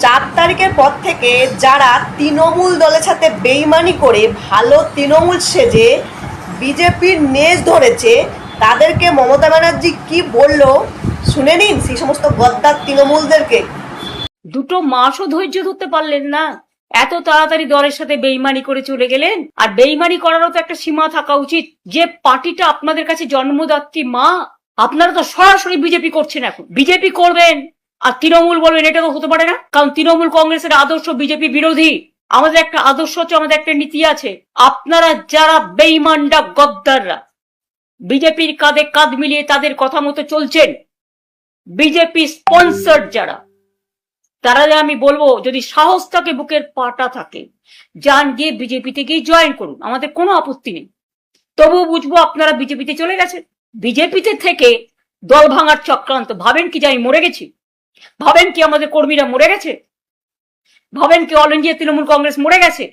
4 তারিখের পর থেকে যারা তৃণমূল দলের সাথে বেইমানি করে ভালো তৃণমূল সেজে বিজেপির নেজ ধরেছে, তাদেরকে মমতা ব্যানার্জি কি বলল শুনে নিন সেই সমস্ত গদ্দার তৃণমূলদেরকে। 2 মাসও ধৈর্য ধরতে পারলেন না, এত তাড়াতাড়ি দলের সাথে বেইমানি করে চলে গেলেন। আর বেইমানি করারও তো একটা সীমা থাকা উচিত। যে পার্টিটা আপনাদের কাছে জন্মদাত্রী মা, আপনারা তো সরাসরি বিজেপি করছেন। এখন বিজেপি করবেন আর তৃণমূল বলবেন, এটা তো হতে পারে না। কারণ তৃণমূল কংগ্রেসের আদর্শ বিজেপি বিরোধী। আমাদের একটা আদর্শ আছে, আমাদের একটা নীতি আছে। আপনারা যারা বেইমানরা, গদ্দাররা বিজেপির কাঁধে কাঁধ মিলিয়ে তাদের কথা মতো চলছেন, বিজেপি স্পন্সর যারা, তারা আমি বলবো যদি সাহস থাকে, বুকের পাটা থাকে, যান গিয়ে বিজেপিতে গিয়ে জয়েন করুন, আমাদের কোনো আপত্তি নেই। তবুও বুঝবো আপনারা বিজেপিতে চলে গেছেন। বিজেপিতে থেকে দল ভাঙার চক্রান্ত। ভাবেন কি যে আমি মরে গেছি? ভাবেন কি আমাদের কর্মীরা মরে গেছে? ভাবেন কি অল ইন্ডিয়া তৃণমূল কংগ্রেস মরে গেছে?